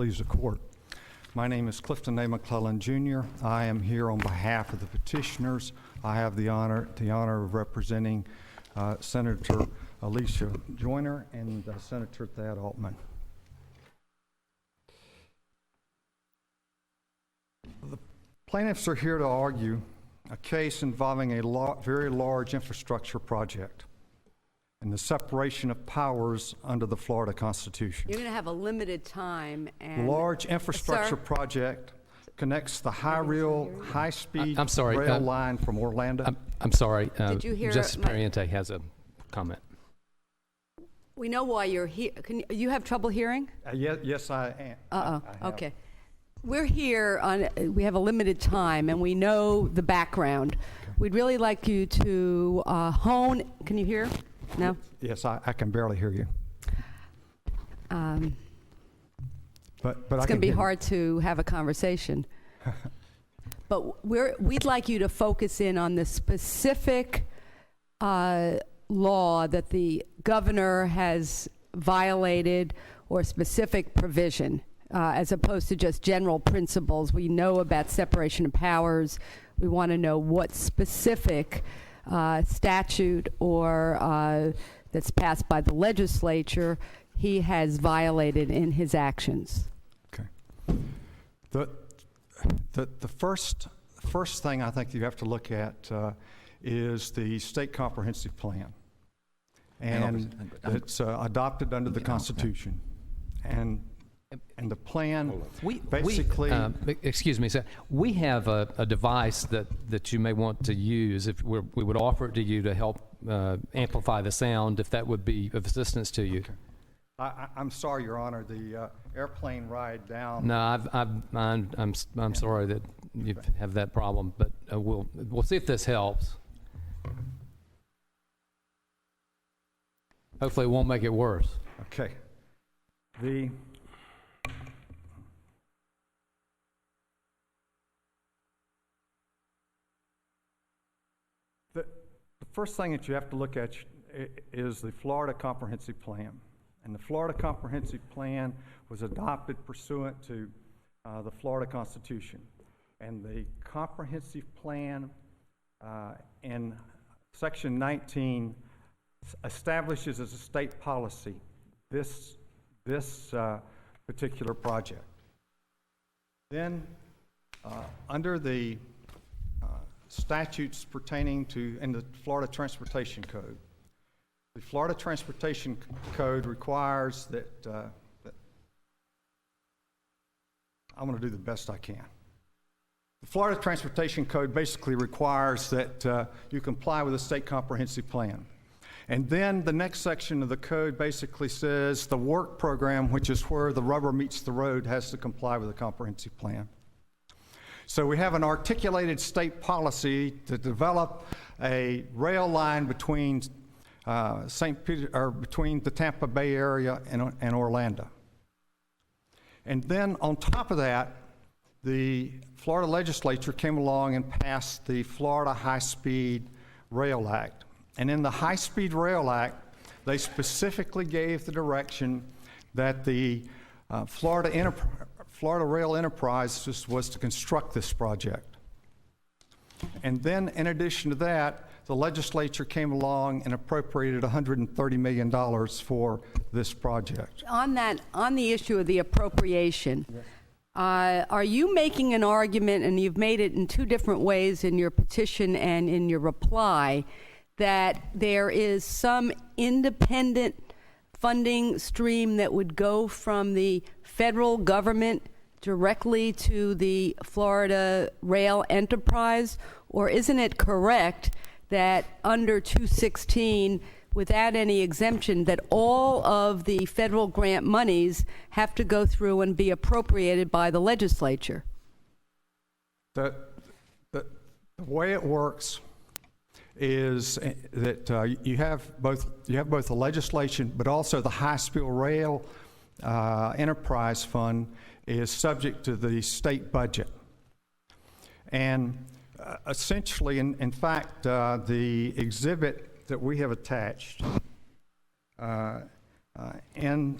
Please the court. My name is Clifton Mullen Jr. I am here on behalf of the petitioners. I have the honor of representing Senator Alicia Joyner and Senator Altman. The plaintiffs are here to argue a case involving a very large infrastructure project and the separation of powers under the Florida Constitution. You're going to have a limited time. And the large infrastructure project connects the high-speed rail line from Orlando. I'm sorry. Did you hear Justice Pariente has a comment. We know why you're here. You have trouble hearing? Yes, I am. Okay. We're here we have a limited time, and we know the background. Okay. We'd really like you to hone. Can you hear? No? Yes, I can barely hear you. But it's going to be hard to have a conversation. But we'd like you to focus in on the specific law that the governor has violated, or specific provision, as opposed to just general principles. We know about separation of powers. We want to know what specific statute or that's passed by the legislature he has violated in his actions. Okay. The first thing I think you have to look at is the state comprehensive plan, and it's adopted under the Constitution, and the plan basically... excuse me, sir. We have a device that you may want to use. If we would offer it to you to help amplify the sound, if that would be of assistance to you. Okay. I'm sorry, Your Honor. The airplane ride down... No, I'm sorry that you have that problem, but we'll see if this helps. Hopefully it won't make it worse. Okay. The first thing that you have to look at is the Florida Comprehensive Plan. And the Florida Comprehensive Plan was adopted pursuant to the Florida Constitution. And the Comprehensive Plan in Section 19 establishes as a state policy this particular project. Then, under the statutes pertaining to in the Florida Transportation Code, the Florida Transportation Code requires that I'm going to do the best I can. The Florida Transportation Code basically requires that you comply with the state comprehensive plan. And then the next section of the code basically says the work program, which is where the rubber meets the road, has to comply with the comprehensive plan. So we have an articulated state policy to develop a rail line between between the Tampa Bay area and Orlando. And then on top of that, the Florida legislature came along and passed the Florida High-Speed Rail Act. And in the High-Speed Rail Act, they specifically gave the direction that the Florida Rail Enterprise was to construct this project. And then in addition to that, the legislature came along and appropriated $130 million for this project. On the issue of the appropriation, yes. Are you making an argument, and you've made it in two different ways in your petition and in your reply, that there is some independent funding stream that would go from the federal government directly to the Florida Rail Enterprise? Or isn't it correct that under 216, without any exemption, that all of the federal grant monies have to go through and be appropriated by the legislature? The way it works is that you have both the legislation, but also the High-Speed Rail Enterprise Fund is subject to the state budget. And essentially, in fact, the exhibit that we have attached and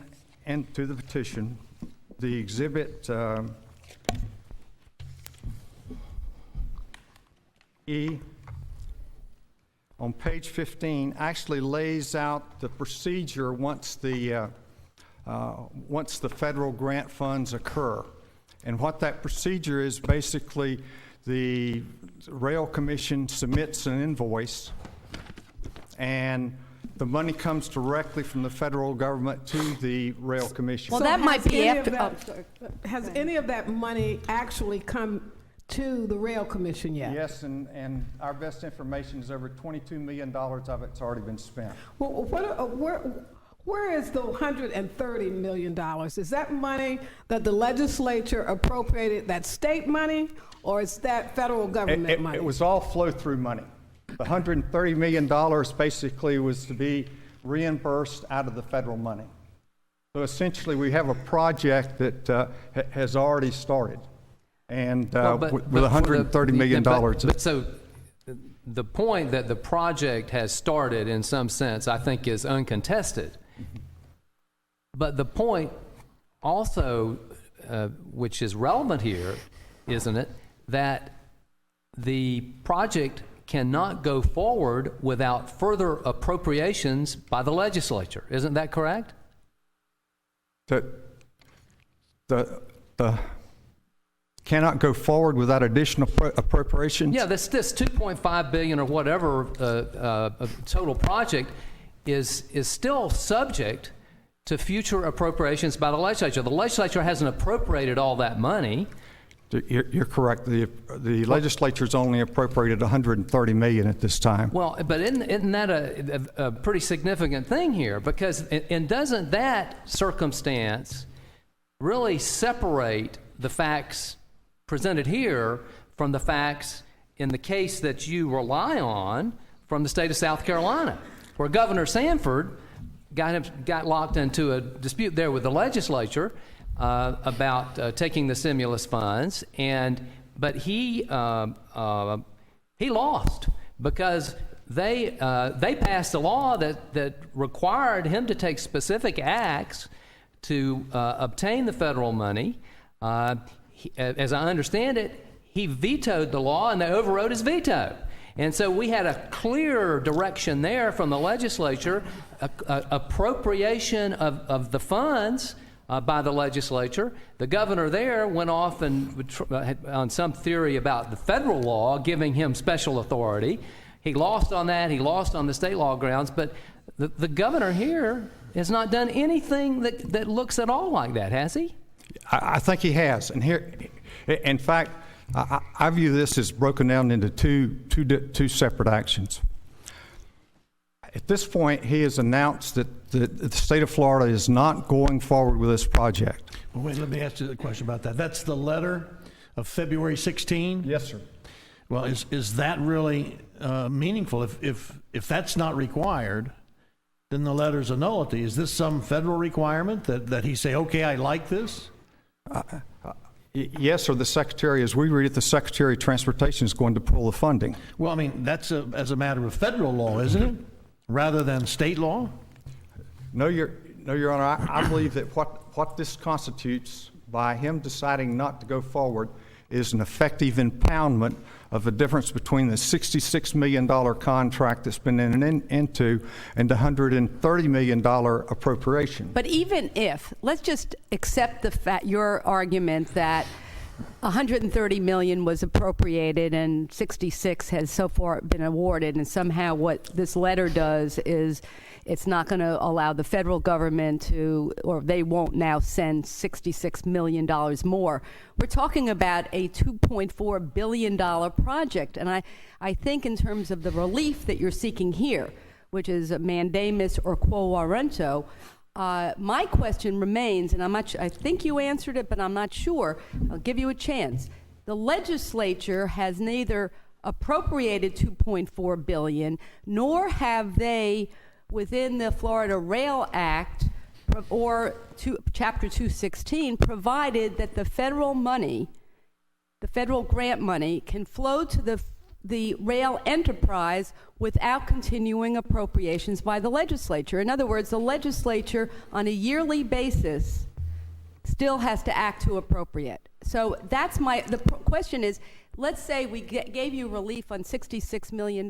to the petition the exhibit E on page 15 actually lays out the procedure once the federal grant funds occur. And what that procedure is, basically the Rail Commission submits an invoice and the money comes directly from the federal government to the Rail Commission. Well, that might be after. Has any of that money actually come to the Rail Commission yet? Yes, and our best information is over $22 million of it's already been spent. Well, where is the $130 million? Is that money that the legislature appropriated, that state money, or is that federal government money? It was all flow-through money. The $130 million basically was to be reimbursed out of the federal money. So essentially, we have a project that has already started, and with $130 million. But so the point that the project has started in some sense, I think, is uncontested. But the point also, which is relevant here, isn't it, that the project cannot go forward without further appropriations by the legislature. Isn't that correct? The cannot go forward without additional appropriations? Yeah, this $2.5 billion or whatever total project is still subject to future appropriations by the legislature. The legislature hasn't appropriated all that money. You're correct. The legislature's only appropriated $130 million at this time. Well, but isn't that a pretty significant thing here? Because and doesn't that circumstance really separate the facts presented here from the facts in the case that you rely on from the state of South Carolina, where Governor Sanford got locked into a dispute there with the legislature about taking the stimulus funds, but he lost because they passed a law that required him to take specific acts to obtain the federal money. As I understand it, he vetoed the law and they overrode his veto. And so we had a clear direction there from the legislature, appropriation of the funds by the legislature. The governor there went off and on some theory about the federal law giving him special authority. He lost on that. He lost on the state law grounds. But the governor here has not done anything that looks at all like that, has he? I think he has. And here, in fact, I view this as broken down into two separate actions. At this point, he has announced that the state of Florida is not going forward with this project. Well, wait, let me ask you a question about that. That's the letter of February 16? Yes, sir. Well, is that really meaningful? If that's not required, then the letter's a nullity. Is this some federal requirement that he say, okay, I like this? Yes, or the Secretary, as we read it, the Secretary of Transportation is going to pull the funding. Well, I mean, that's as a matter of federal law, isn't it? Rather than state law? No, Your Honor, I believe that what this constitutes by him deciding not to go forward is an effective impoundment of the difference between the $66 million contract that's been into and the $130 million appropriation. But even if, let's just accept your argument that $130 million was appropriated and 66 has so far been awarded, and somehow what this letter does is it's not going to allow the federal government to, or they won't now send $66 million more. We're talking about a $2.4 billion project, and I think in terms of the relief that you're seeking here, which is a mandamus or quo warranto, my question remains, and I think you answered it, but I'm not sure. I'll give you a chance. The legislature has neither appropriated $2.4 billion, nor have they, within the Florida Rail Act or Chapter 216, provided that the federal money, the federal grant money, can flow to the rail enterprise without continuing appropriations by the legislature. In other words, the legislature on a yearly basis still has to act to appropriate. So that's question is, let's say we gave you relief on $66 million.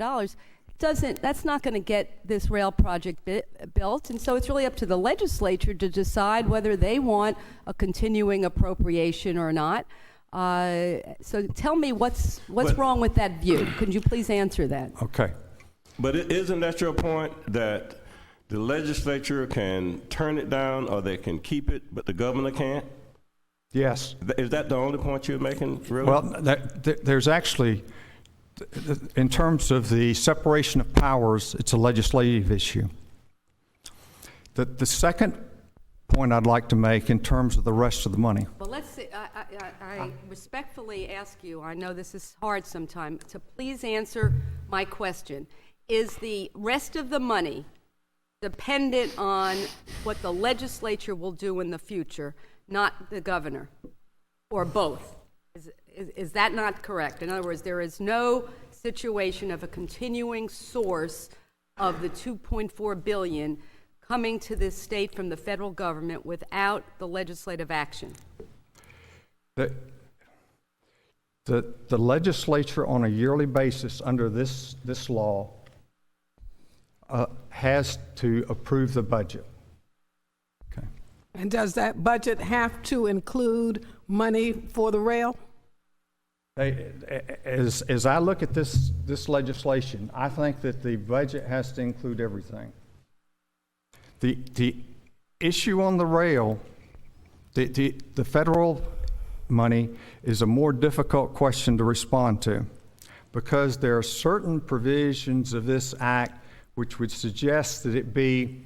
That's not going to get this rail project built, and so it's really up to the legislature to decide whether they want a continuing appropriation or not. So tell me what's wrong with that view. Could you please answer that? Okay. But isn't that your point, that the legislature can turn it down or they can keep it, but the governor can't? Yes. Is that the only point you're making, really? Well, there's actually, in terms of the separation of powers, it's a legislative issue. The second point I'd like to make in terms of the rest of the money. Well, let's see. I respectfully ask you, I know this is hard sometimes, to please answer my question. Is the rest of the money dependent on what the legislature will do in the future, not the governor, or both? Is that not correct? In other words, there is no situation of a continuing source of the $2.4 billion coming to this state from the federal government without the legislative action. The legislature on a yearly basis under this law has to approve the budget. Okay. And does that budget have to include money for the rail? As I look at this legislation, I think that the budget has to include everything. The issue on the rail, the federal money is a more difficult question to respond to, because there are certain provisions of this act which would suggest that it be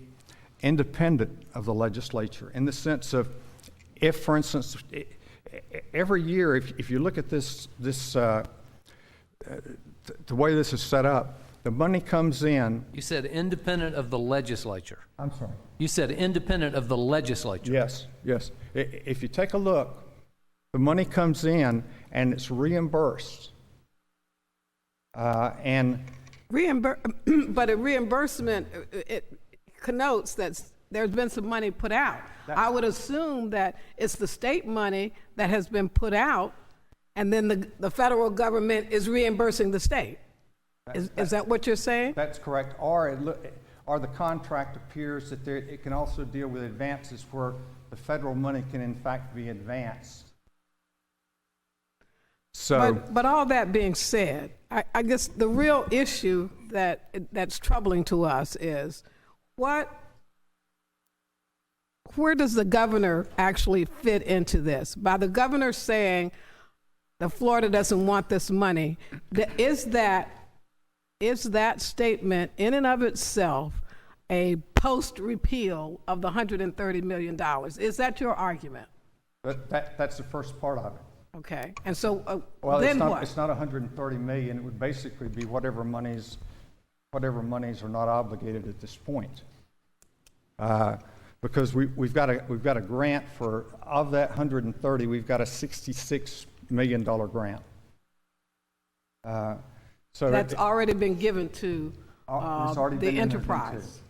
independent of the legislature, in the sense of, if, for instance, every year, if you look at the way this is set up, the money comes in. You said independent of the legislature. I'm sorry. You said independent of the legislature. Yes, yes. If you take a look, the money comes in and it's reimbursed. But a reimbursement, it connotes that there's been some money put out. I would assume that it's the state money that has been put out, and then the federal government is reimbursing the state. Is that what you're saying? That's correct. Or the contract appears that it can also deal with advances where the federal money can in fact be advanced. So, but all that being said, I guess the real issue that's troubling to us is where does the governor actually fit into this? By the governor saying that Florida doesn't want this money, is that statement in and of itself a post-repeal of the $130 million? Is that your argument? that's the first part of it. Okay, and so Well, then what? what? It's not 130 million. It would basically be whatever monies are not obligated at this point. Because we've got a grant for, of that 130, we've got a $66 million grant. So That's already been given to it's already the been entered enterprise.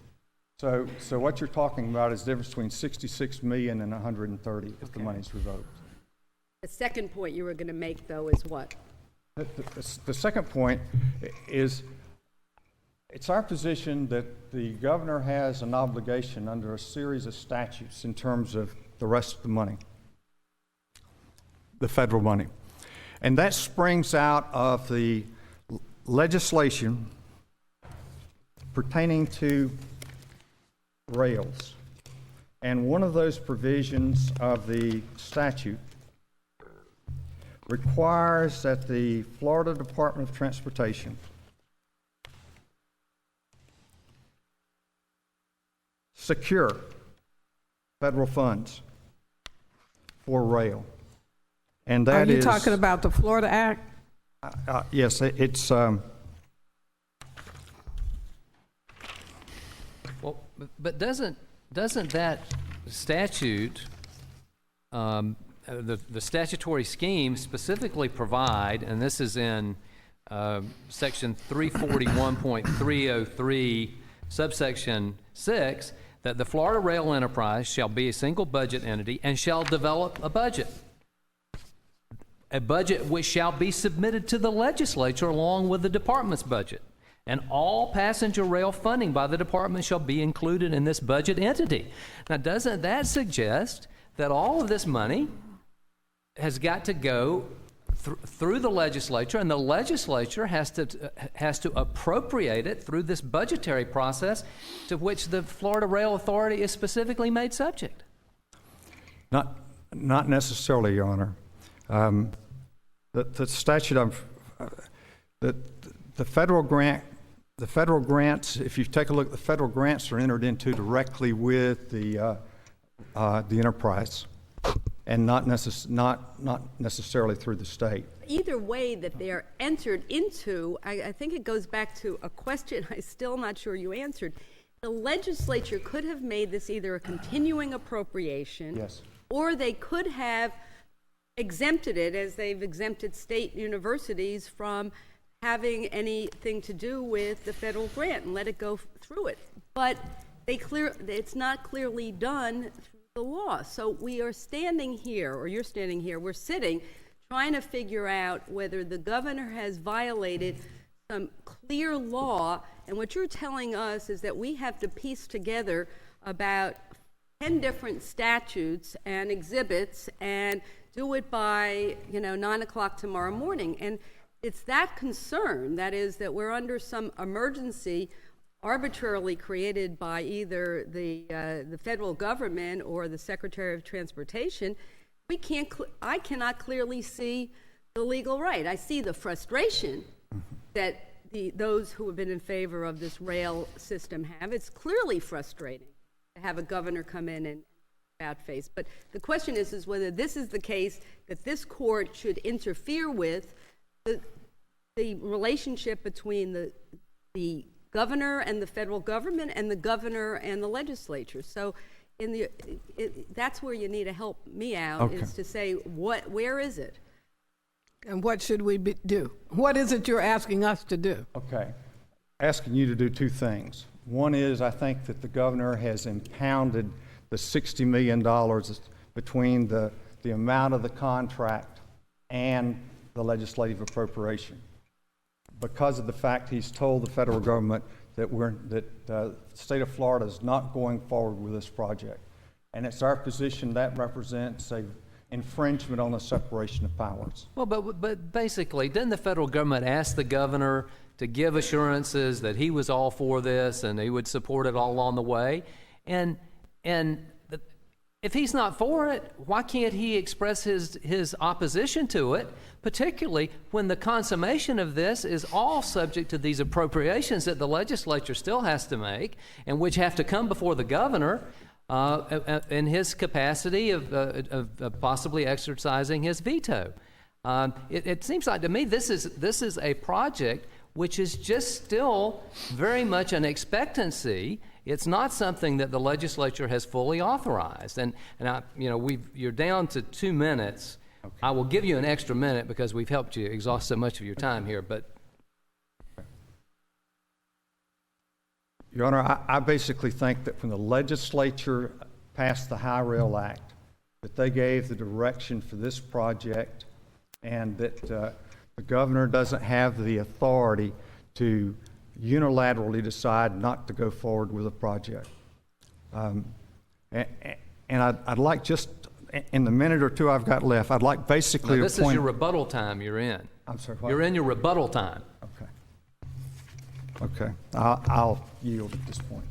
into. So what you're talking about is the difference between 66 million and 130 if the money's revoked. The second point you were going to make, though, is what? The second point is, it's our position that the governor has an obligation under a series of statutes in terms of the rest of the money, the federal money. And that springs out of the legislation pertaining to rails. And one of those provisions of the statute requires that the Florida Department of Transportation secure federal funds for rail. And that is... Are you talking about the Florida Act? Yes, it's... Well, but doesn't that statute, the statutory scheme specifically provide, and this is in section 341.303, subsection 6, that the Florida Rail Enterprise shall be a single budget entity and shall develop a budget which shall be submitted to the legislature along with the department's budget. And all passenger rail funding by the department shall be included in this budget entity. Now, doesn't that suggest that all of this money has got to go through the legislature, and the legislature has to appropriate it through this budgetary process to which the Florida Rail Authority is specifically made subject? Not necessarily, Your Honor. The statute the federal grants, if you take a look, the federal grants are entered into directly with the enterprise, and not necessarily through the state. Either way that they're entered into, I think it goes back to a question I'm still not sure you answered. The legislature could have made this either a continuing appropriation, Yes, or they could have exempted it, as they've exempted state universities from having anything to do with the federal grant and let it go through it. But it's not clearly done through the law. So we are standing here, or you're standing here, we're sitting trying to figure out whether the governor has violated some clear law, and what you're telling us is that we have to piece together about 10 different statutes and exhibits and do it by 9 o'clock tomorrow morning. And it's that concern, that is, that we're under some emergency arbitrarily created by either the federal government or the Secretary of Transportation. I cannot clearly see the legal right. I see the frustration that those who have been in favor of this rail system have. It's clearly frustrating to have a governor come in and about face. But the question is whether this is the case that this court should interfere with the relationship between the governor and the federal government and the governor and the legislature. So that's where you need to help me out, Okay. is to say, where is it? And what should we do? What is it you're asking us to do? okay. Asking you to do two things. One is, I think that the governor has impounded the $60 million between the amount of the contract and the legislative appropriation, because of the fact he's told the federal government that the state of Florida is not going forward with this project. And it's our position that represents a infringement on the separation of powers. Well, but basically, didn't the federal government ask the governor to give assurances that he was all for this and he would support it all along the way? And if he's not for it, why can't he express his opposition to it, particularly when the consummation of this is all subject to these appropriations that the legislature still has to make, and which have to come before the governor in his capacity of possibly exercising his veto. It seems like to me this is a project which is just still very much an expectancy. It's not something that the legislature has fully authorized. And you're down to 2 minutes. Okay. I will give you an extra minute because we've helped you exhaust so much of your time here. But Your Honor, I basically think that when the legislature passed the High Rail Act, that they gave the direction for this project, and that the governor doesn't have the authority to unilaterally decide not to go forward with a project. And I'd like, just in the minute or two I've got left, I'd like basically this is your rebuttal time you're in. I'm sorry, what? You're in your rebuttal time. Okay. I'll yield at this point.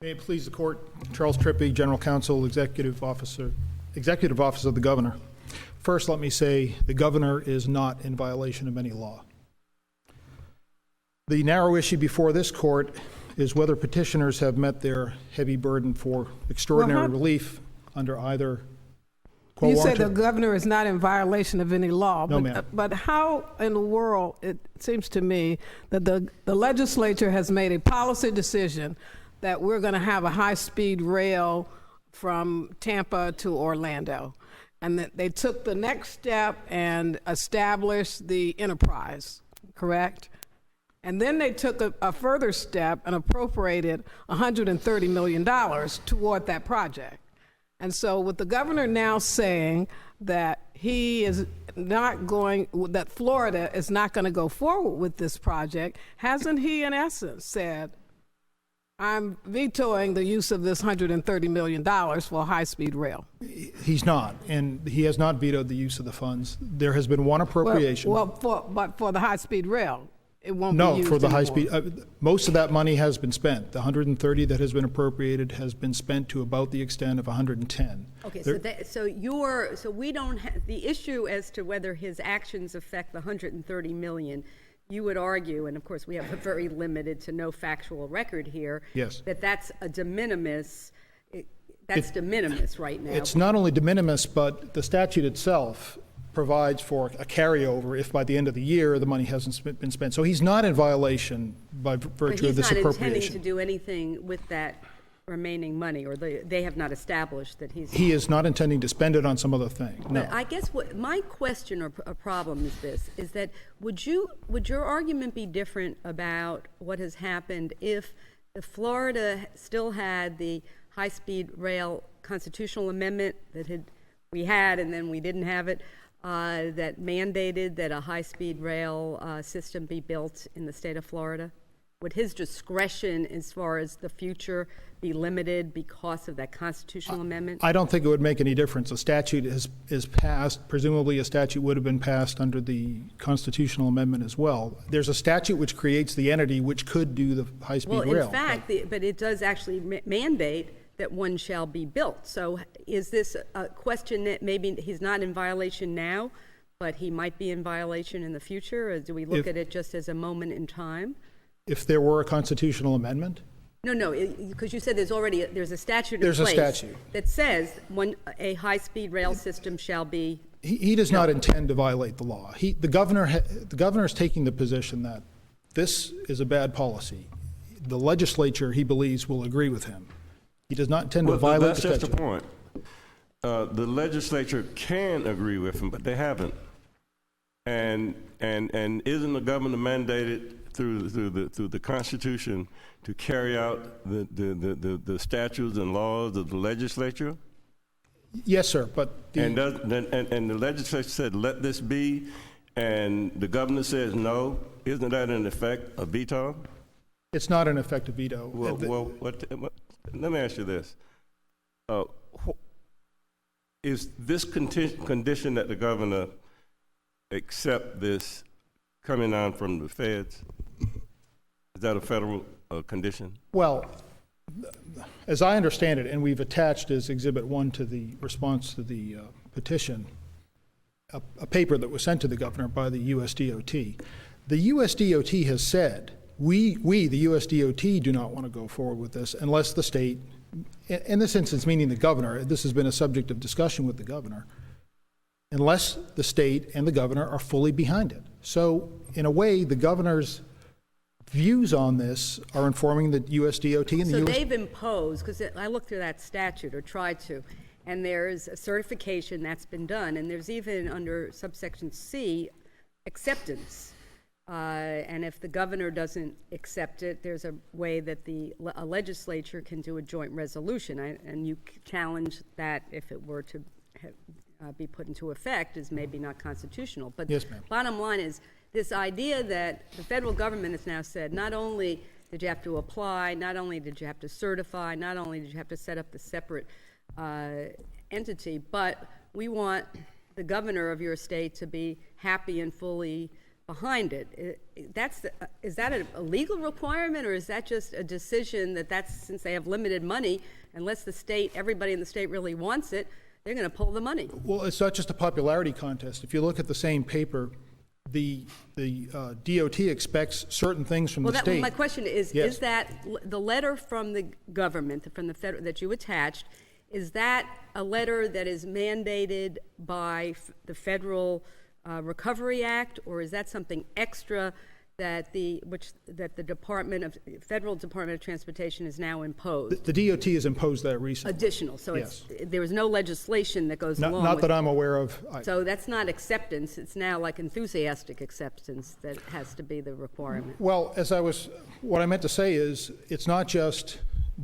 May it please the court, Charles Trippi, General Counsel, Executive Office of the Governor. First, let me say the governor is not in violation of any law. The narrow issue before this court is whether petitioners have met their heavy burden for extraordinary relief under either You said the governor is not in violation of any law. No, ma'am. But how in the world, it seems to me, that the legislature has made a policy decision that we're going to have a high-speed rail from Tampa to Orlando, and that they took the next step and established the enterprise, correct? And then they took a further step and appropriated $130 million toward that project. And so with the governor now saying that he is not going, that Florida is not going to go forward with this project, hasn't he in essence said, I'm vetoing the use of this $130 million for high-speed rail? He's not, and he has not vetoed the use of the funds. There has been one appropriation. But for the high-speed rail, it won't be No, used for the anymore. high-speed, most of that money has been spent. The 130 that has been appropriated has been spent to about the extent of 110. Okay, There- so we don't have, the issue as to whether his actions affect the 130 million, you would argue, and of course we have a very limited to no factual record here. Yes. That that's a de minimis, that's de minimis right now. It's not only de minimis, but the statute itself provides for a carryover if by the end of the year the money hasn't been spent. So he's not in violation by virtue of this But he's not intending to appropriation. do anything with that remaining money, or they have not established that he's. He is not intending to spend it on some other thing, no. But I guess what my question or problem is this, is that would your argument be different about what has happened if the Florida still had the high-speed rail constitutional amendment that we had and then we didn't have it, that mandated that a high-speed rail system be built in the state of Florida? Would his discretion as far as the future be limited because of that constitutional amendment? I don't think it would make any difference. A statute is passed, presumably a statute would have been passed under the constitutional amendment as well. There's a statute which creates the entity which could do the high-speed rail. Well, in fact, but it does actually mandate that one shall be built. So is this a question that maybe he's not in violation now, but he might be in violation in the future? Or do we look at it just as a moment in time? If there were a constitutional amendment? No, because you said there's a statute in place. There's a statute. That says a high-speed rail system shall be. He does not intend to violate the law. The governor is taking the position that this is a bad policy. The legislature, he believes, will agree with him. He does not intend to violate the statute. That's just the point. The legislature can agree with him, but they haven't. And isn't the governor mandated through the Constitution to carry out the statutes and laws of the legislature? Yes, sir, but And the legislature said, let this be, and the governor says no. Isn't that in effect a veto? it's not an effective veto. Well, let me ask you this. Is this condition that the governor accept this coming on from the feds, is that a federal condition? Well, as I understand it, and we've attached as Exhibit 1 to the response to the petition, a paper that was sent to the governor by the USDOT. The USDOT has said, we, the USDOT, do not want to go forward with this unless the state, in this instance meaning the governor, this has been a subject of discussion with the governor, unless the state and the governor are fully behind it. So, in a way, the governor's views on this are informing the USDOT and the So US. they've imposed, because I looked through that statute, or tried to, and there's a certification that's been done, and there's even under subsection C, acceptance. And if the governor doesn't accept it, there's a way that a legislature can do a joint resolution. And you challenge that if it were to be put into effect is maybe not constitutional. But Yes, ma'am. bottom line is this idea that the federal government has now said, not only did you have to apply, not only did you have to certify, not only did you have to set up the separate entity, but we want the governor of your state to be happy and fully behind it. Is that a legal requirement, or is that just a decision that's since they have limited money, unless the state, everybody in the state really wants it, they're going to pull the money? Well, it's not just a popularity contest. If you look at the same paper, the DOT expects certain things from the state. My question is, Yes. is that the letter from the government, from the federal, that you attached, is that a letter that is mandated by the Federal Recovery Act, or is that something extra that the Federal Department of Transportation has now imposed. The DOT has imposed that recently. Additional, so there is no legislation that goes along Not with that I'm aware of. So that's not acceptance, it's now like enthusiastic acceptance that has to be the requirement. Well, what I meant to say is, it's not just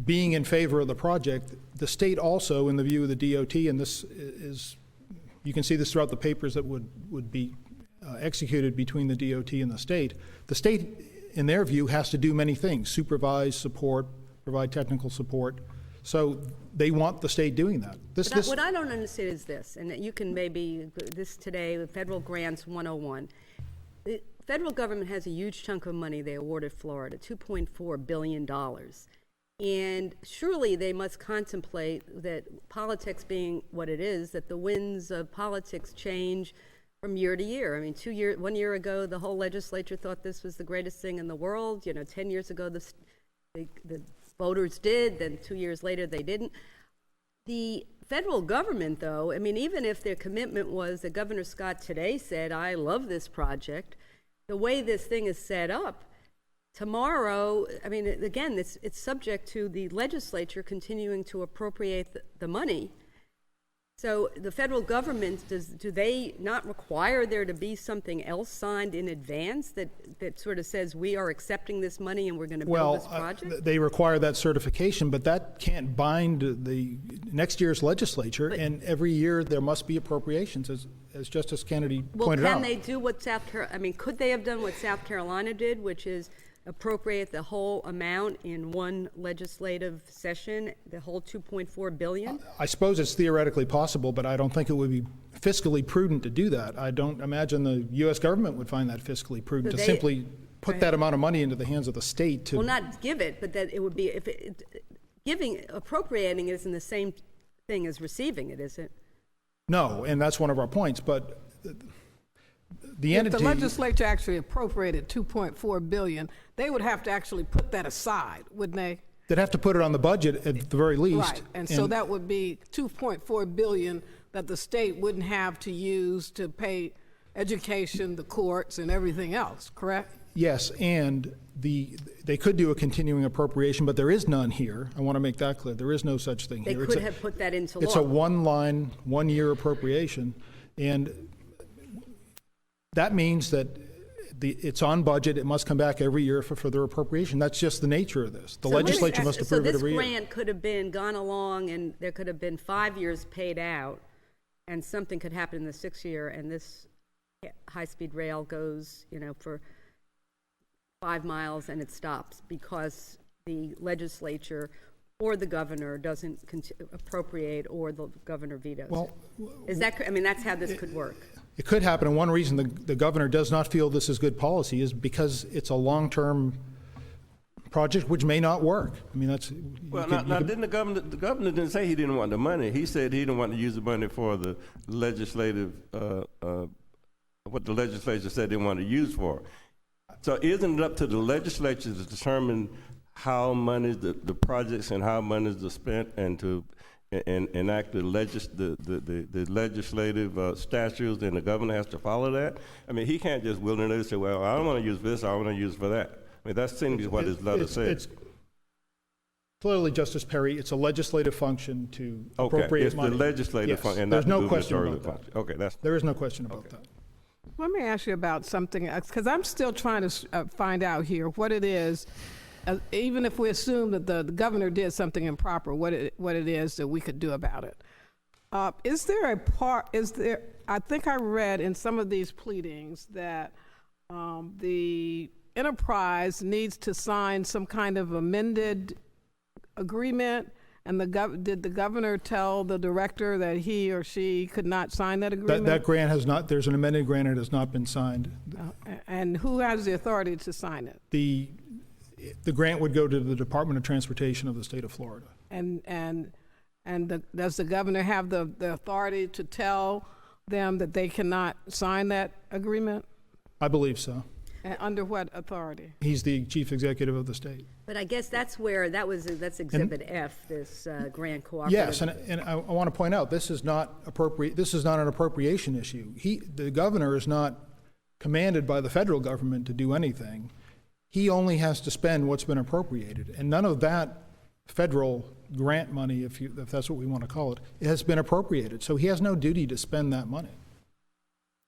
being in favor of the project. The state also, in the view of the DOT, and this is, you can see this throughout the papers that would be executed between the DOT and the state, in their view, has to do many things: supervise, support, provide technical support. So they want the state doing that. What I don't understand is this, and you can maybe, this today, Federal Grants 101. The federal government has a huge chunk of money they awarded Florida, $2.4 billion. And surely they must contemplate that politics being what it is, that the winds of politics change from year to year. I mean, 1 year ago, the whole legislature thought this was the greatest thing in the world. 10 years ago, the voters did, then 2 years later, they didn't. The federal government, though, I mean, even if their commitment was that Governor Scott today said, I love this project, the way this thing is set up, tomorrow, I mean, again, it's subject to the legislature continuing to appropriate the money. So the federal government, do they not require there to be something else signed in advance that sort of says we are accepting this money and we're going to build this project? They require that certification, but that can't bind the next year's legislature. And every year there must be appropriations, as Justice Kennedy pointed out. Well, can they do what could they have done what South Carolina did, which is appropriate the whole amount in one legislative session, the whole $2.4 billion? I suppose it's theoretically possible, but I don't think it would be fiscally prudent to do that. I don't imagine the U.S. government would find that fiscally prudent to simply put that amount of money into the hands of the state to... Well, not give it, but that it would be, appropriating isn't the same thing as receiving it, is it? No, and that's one of our points, but the entity... If the legislature actually appropriated $2.4 billion, they would have to actually put that aside, wouldn't they? They'd have to put it on the budget at the very least. Right, and so that would be $2.4 billion that the state wouldn't have to use to pay education, the courts, and everything else, correct? Yes, and they could do a continuing appropriation, but there is none here. I want to make that clear. There is no such thing here. They could have put that into law. It's a one-line, one-year appropriation, and that means that it's on budget. It must come back every year for further appropriation. That's just the nature of this. The legislature must approve it every year. So this grant could have been gone along, and there could have been 5 years paid out, and something could happen in the 6th year, and this high-speed rail goes, for 5 miles and it stops because the legislature or the governor doesn't appropriate, or the governor vetoes. Well, that's how this could work. It could happen, and one reason the governor does not feel this is good policy is because it's a long-term project which may not work. I mean, that's... Didn't the governor didn't say he didn't want the money. He said he didn't want to use the money for the legislative, what the legislature said they wanted to use for. So isn't it up to the legislature to determine how money, the projects and how money is spent, and to enact the legislative statutes, and the governor has to follow that? I mean, he can't just willy-nilly say, well, I don't want to use this, I want to use for that. I mean, that seems what his letter says. It's clearly, Justice Perry, it's a legislative function to appropriate money. It's the legislative function, and there's not no the question gubernatorial about that. function. Okay, there is no question about that. Let me ask you about something, because I'm still trying to find out here what it is, even if we assume that the governor did something improper, what it is that we could do about it. I think I read in some of these pleadings that the enterprise needs to sign some kind of amended agreement, and did the governor tell the director that he or she could not sign that agreement? That grant has not, there's an amended grant, it has not been signed. And who has the authority to sign it? The grant would go to the Department of Transportation of the state of Florida. Does the governor have the authority to tell them that they cannot sign that agreement? I believe so. And under what authority? He's the chief executive of the state. But I guess that's Exhibit F, this grant cooperative. Yes, and I want to point out, this is not appropriate. This is not an appropriation issue. The governor is not commanded by the federal government to do anything. He only has to spend what's been appropriated, and none of that federal grant money, if that's what we want to call it, has been appropriated. So he has no duty to spend that money.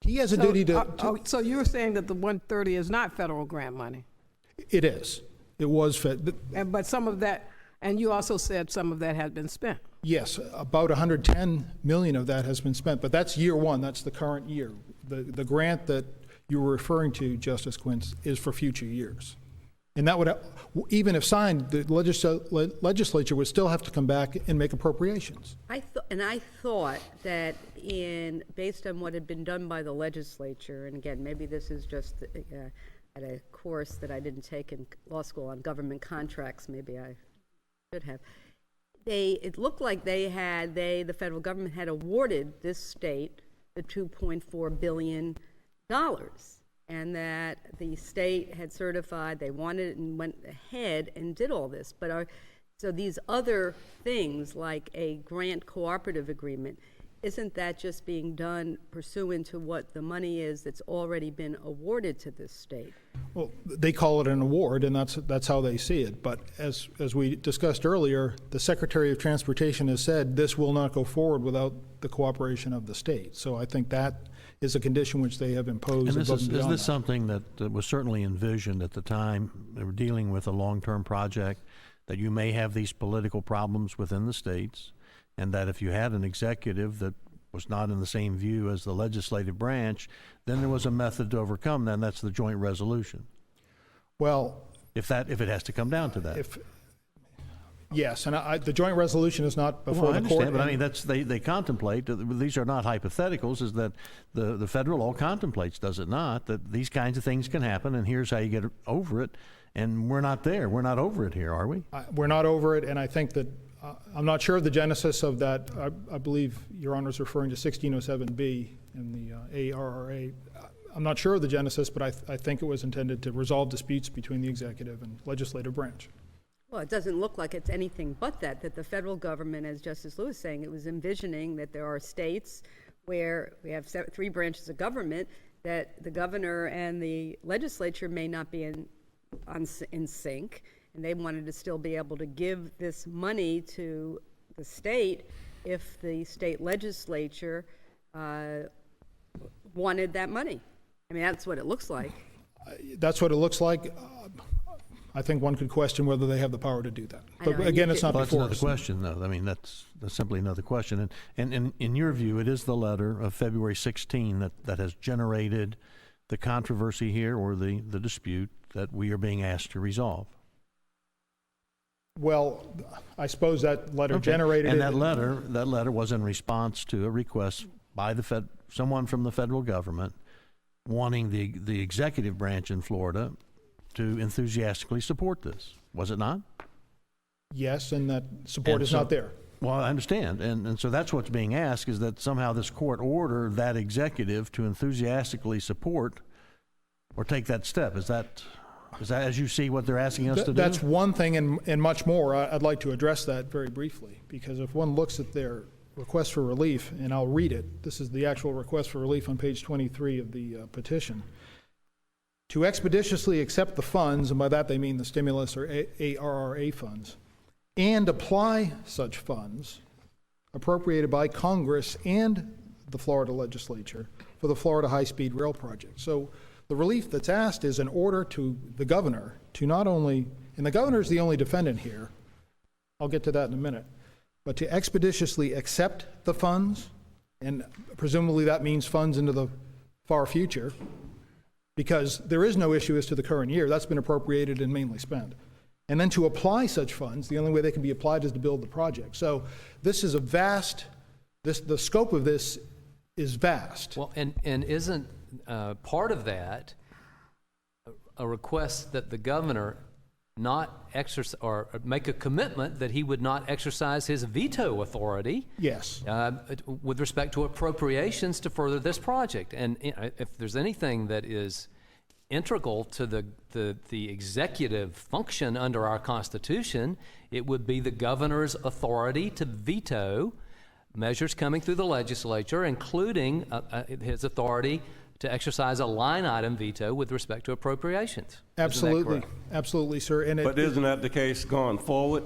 He has a duty to. So you're saying that the 130 is not federal grant money? It is. It was But some of that, and you also said some of that had been spent. Yes, about 110 million of that has been spent, but that's year one. That's the current year. The grant that you were referring to, Justice Quince, is for future years. And that would, even if signed, the legislature would still have to come back and make appropriations. I thought that based on what had been done by the legislature, and again, maybe this is just at a course that I didn't take in law school on government contracts, maybe I should have. It looked like the federal government had awarded this state the $2.4 billion, and that the state had certified they wanted it and went ahead and did all this. But so these other things, like a grant cooperative agreement, isn't that just being done pursuant to what the money is that's already been awarded to this state? Well, they call it an award, and that's how they see it. But as we discussed earlier, the Secretary of Transportation has said this will not go forward without the cooperation of the state. So I think that is a condition which they have imposed. And above and beyond is this that. something that was certainly envisioned at the time they were dealing with a long-term project, that you may have these political problems within the states, and that if you had an executive that was not in the same view as the legislative branch, then there was a method to overcome that, and that's the joint resolution? Well, if it has to come down to that. Yes, and the joint resolution is not before Well, I the court. understand, but I mean, they contemplate, these are not hypotheticals, is that the federal law contemplates, does it not, that these kinds of things can happen, and here's how you get over it, and we're not there. We're not over it here, are we? We're not over it, and I think that I'm not sure of the genesis of that. I believe Your Honor is referring to 1607B in the ARRA. I'm not sure of the genesis, but I think it was intended to resolve disputes between the executive and legislative branch. Well, it doesn't look like it's anything but that the federal government, as Justice Lewis was saying, it was envisioning that there are states where we have three branches of government, that the governor and the legislature may not be in sync, and they wanted to still be able to give this money to the state if the state legislature wanted that money. I mean, that's what it looks like. That's what it looks like. I think one could question whether they have the power to do that. But again, it's not Well, that's before another us. question, though. I mean, that's simply another question. And in your view, it is the letter of February 16 that has generated the controversy here, or the dispute that we are being asked to resolve. Well, I suppose that letter Okay. generated And it. that letter was in response to a request by someone from the federal government wanting the executive branch in Florida to enthusiastically support this, was it not? Yes, and that support And is so- not there. Well, I understand, and so that's what's being asked, is that somehow this court order that executive to enthusiastically support or take that step. Is that as you see what they're asking us to do? That's one thing, and much more. I'd like to address that very briefly, because if one looks at their request for relief, and I'll read it, this is the actual request for relief on page 23 of the petition. To expeditiously accept the funds, and by that they mean the stimulus or ARRA funds, and apply such funds appropriated by Congress and the Florida legislature for the Florida high-speed rail project. So the relief that's asked is an order to the governor to not only, and the governor is the only defendant here, I'll get to that in a minute, but to expeditiously accept the funds, and presumably that means funds into the far future, because there is no issue as to the current year. That's been appropriated and mainly spent. And then to apply such funds, the only way they can be applied is to build the project. So this is the scope of this is vast. Well, and isn't part of that a request that the governor not exercise or make a commitment that he would not exercise his veto authority? Yes. With respect to appropriations to further this project? And if there's anything that is integral to the executive function under our Constitution, it would be the governor's authority to veto measures coming through the legislature, including his authority to exercise a line item veto with respect to appropriations. Isn't that Absolutely, correct? absolutely, sir. And But isn't that the case going forward?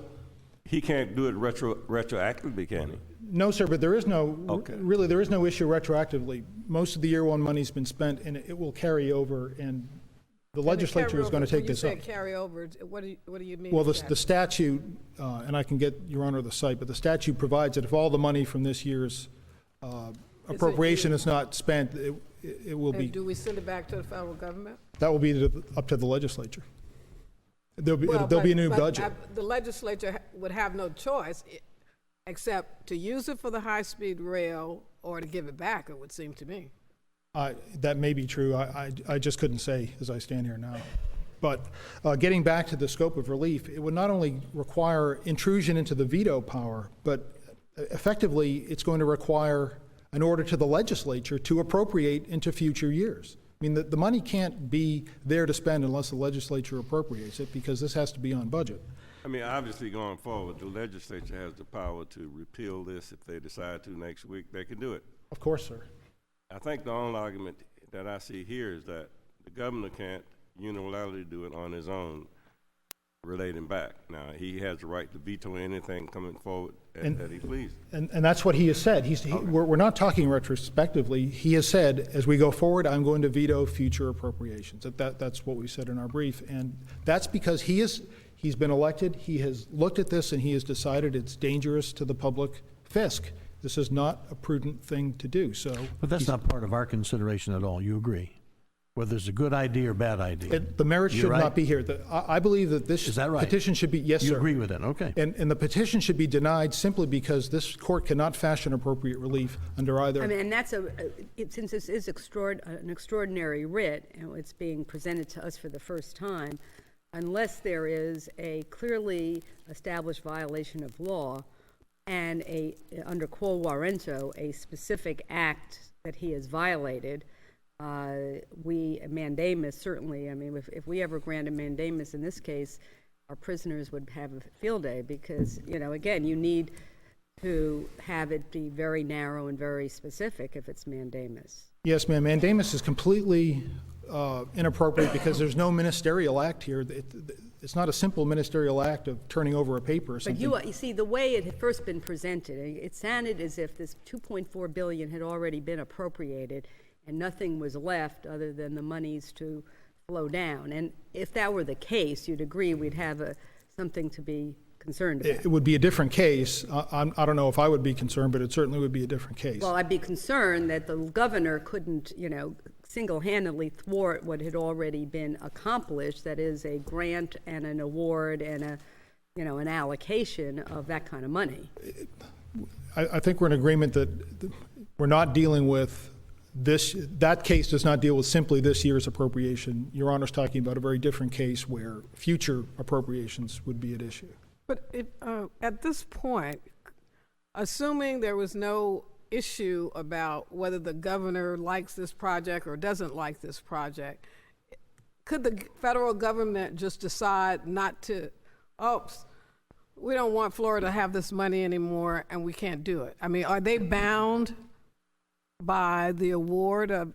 He can't do it retroactively, can he? no, sir, but there is no, Okay. really, there is no issue retroactively. Most of the year one money's been spent, and it will carry over, and the legislature is going to take this up. When you say carry over, what do you mean? Well, the exactly? statute, and I can get Your Honor the site, but the statute provides that if all the money from this year's appropriation is not spent, it will And be, do we send it back to the federal government? that will be up to the legislature. There'll be Well, a new but budget. The legislature would have no choice except to use it for the high-speed rail or to give it back, it would seem to me. That may be true. I just couldn't say as I stand here now. But getting back to the scope of relief, it would not only require intrusion into the veto power, but effectively, it's going to require an order to the legislature to appropriate into future years. I mean, the money can't be there to spend unless the legislature appropriates it, because this has to be on budget. I mean, obviously, going forward, the legislature has the power to repeal this if they decide to next week. They can do it. Of course, sir. I think the only argument that I see here is that the governor can't unilaterally do it on his own, relating back. Now, he has the right to veto anything coming forward that he pleases. And that's what he has said. We're not talking retrospectively. He has said, as we go forward, I'm going to veto future appropriations. That's what we said in our brief. And that's because he's been elected, he has looked at this, and he has decided it's dangerous to the public fisc. This is not a prudent thing to do, so. But that's not part of our consideration at all. You agree? Whether it's a good idea or bad idea. The merits You're should right? not be here. I believe that this Is that right? petition should be, yes, sir. You agree with that? Okay. And the petition should be denied simply because this court cannot fashion appropriate relief under either. I mean, and that's since this is an extraordinary writ, and it's being presented to us for the first time, unless there is a clearly established violation of law and under quo warranto, a specific act that he has violated, mandamus certainly, I mean, if we ever grant a mandamus in this case, our prisoners would have a field day because, again, you need to have it be very narrow and very specific if it's mandamus. Yes, ma'am. Mandamus is completely inappropriate because there's no ministerial act here. It's not a simple ministerial act of turning over a paper or But something. you see, the way it had first been presented, it sounded as if this $2.4 billion had already been appropriated and nothing was left other than the monies to flow down. And if that were the case, you'd agree we'd have something to be concerned about. It would be a different case. I don't know if I would be concerned, but it certainly would be a different case. Well, I'd be concerned that the governor couldn't, single-handedly thwart what had already been accomplished, that is a grant and an award and an allocation of that kind of money. I think we're in agreement that we're not dealing with this. That case does not deal with simply this year's appropriation. Your Honor's talking about a very different case where future appropriations would be at issue. But at this point, assuming there was no issue about whether the governor likes this project or doesn't like this project, could the federal government just decide not to, we don't want Florida to have this money anymore and we can't do it? I mean, are they bound by the award of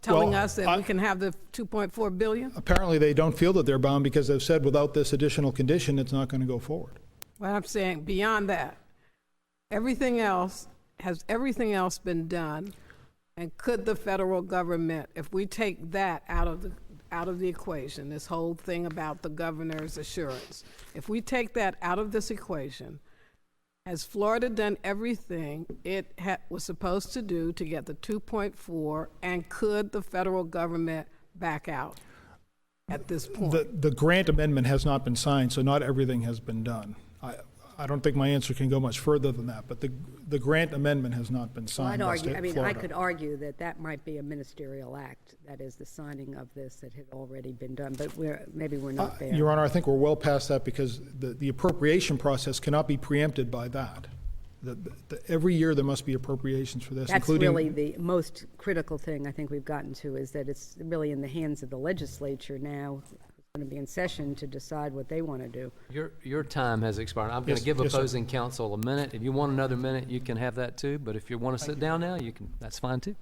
telling us that we can have the $2.4 billion? Apparently, they don't feel that they're bound because they've said without this additional condition, it's not going to go forward. Well, I'm saying beyond that, has everything else been done? And could the federal government, if we take that out of the equation, this whole thing about the governor's assurance, if we take that out of this equation, has Florida done everything it was supposed to do to get the 2.4, and could the federal government back out at this point? The grant amendment has not been signed, so not everything has been done. I don't think my answer can go much further than that, but the grant amendment has not been signed by Florida. I could argue that might be a ministerial act, that is the signing of this that had already been done, but maybe we're not there. Your Honor, I think we're well past that because the appropriation process cannot be preempted by that. Every year there must be appropriations for this, That's including... really the most critical thing I think we've gotten to, is that it's really in the hands of the legislature now. It's going to be in session to decide what they want to do. Your time has expired. I'm going Yes, to give yes, sir. opposing counsel a minute. If you want another minute, you can have that too. But if you want to sit down now, you can. That's fine too.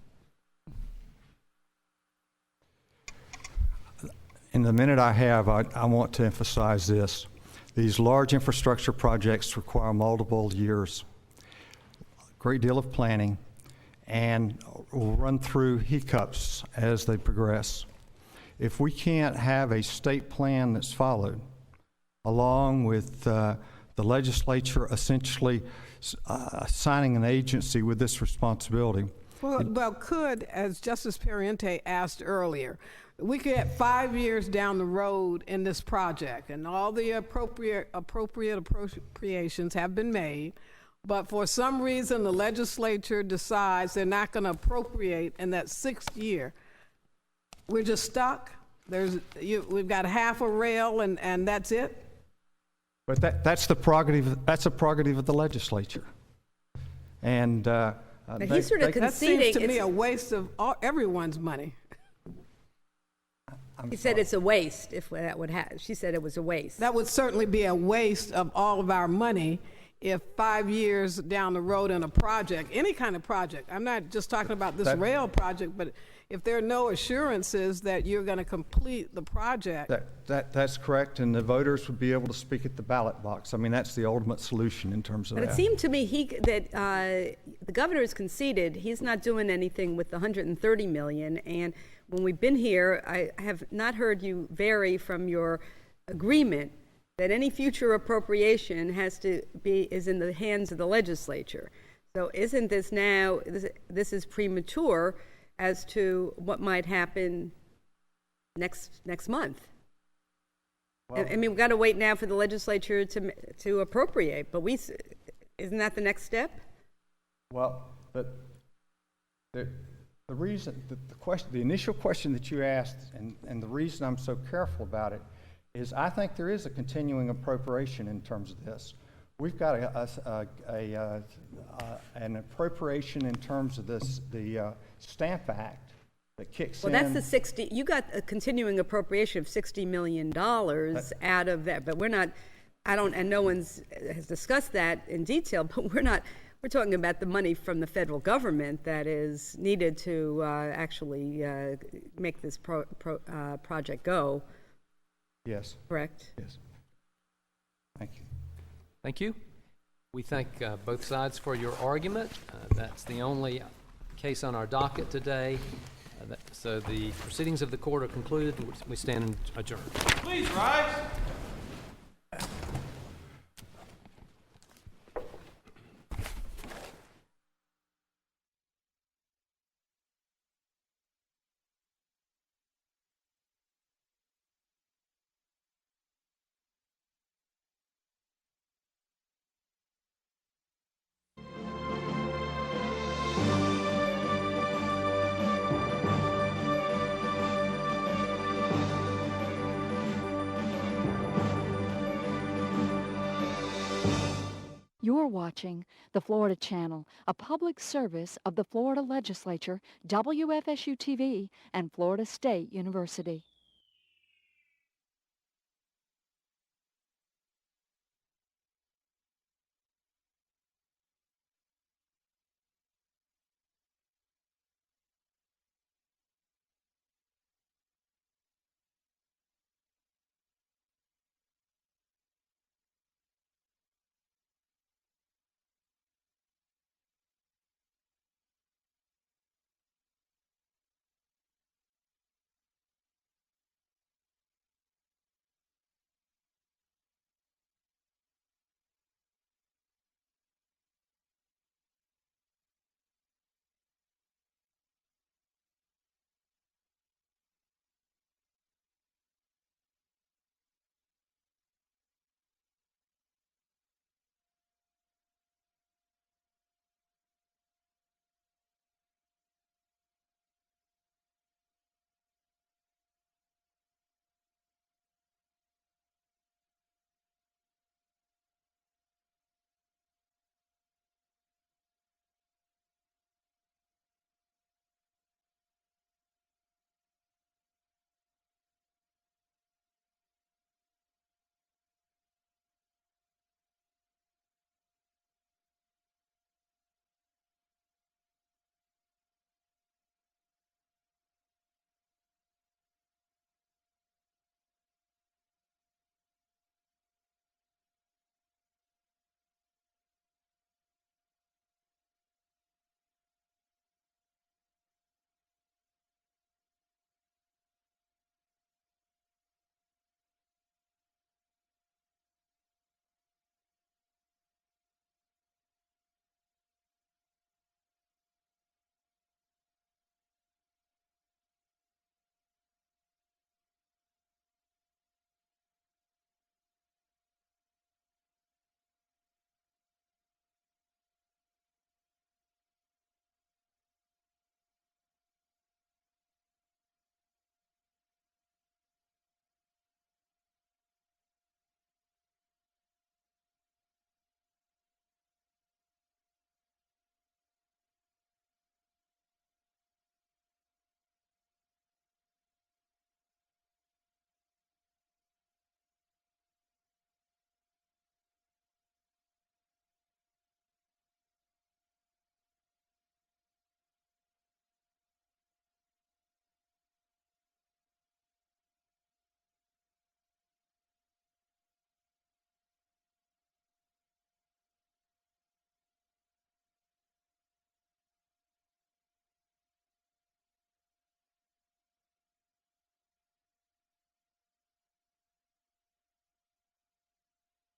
in the minute I have, I want to emphasize this. These large infrastructure projects require multiple years, a great deal of planning, and will run through hiccups as they progress. If we can't have a state plan that's followed, along with the legislature essentially assigning an agency with this responsibility. Well, could, as Justice Pariente asked earlier, we could get 5 years down the road in this project, and all the appropriate appropriations have been made, but for some reason the legislature decides they're not going to appropriate in that 6th year. We're just stuck. We've got half a rail, and that's it. But that's the prerogative. That's a prerogative of the legislature, and But he's sort of That conceding. seems to me a waste of everyone's money. He said it's a waste if that would happen. She said it was a waste. That would certainly be a waste of all of our money if 5 years down the road in a project, any kind of project, I'm not just talking about this rail project, but if there are no assurances that you're going to complete the project. That's correct, and the voters would be able to speak at the ballot box. I mean, that's the ultimate solution in terms of But that. it seemed to me that the governor has conceded he's not doing anything with the $130 million. And when we've been here, I have not heard you vary from your agreement that any future appropriation is in the hands of the legislature. So isn't this now, this is premature as to what might happen next month? Well, I mean, we've got to wait now for the legislature to appropriate, but isn't that the next step? Well, the reason, the initial question that you asked, and the reason I'm so careful about it, is I think there is a continuing appropriation in terms of this. We've got an appropriation in terms of the Stamp Act that kicks in. Well, that's the 60, you got a continuing appropriation of $60 million out of that, but we're not, and no one's has discussed that in detail, but we're talking about the money from the federal government that is needed to actually make this project go. Yes. Correct? Yes. Thank you. Thank you. We thank both sides for your argument. That's the only case on our docket today. So the proceedings of the court are concluded. We stand adjourned. Please rise. You're watching the Florida Channel, a public service of the Florida Legislature, WFSU-TV, and Florida State University.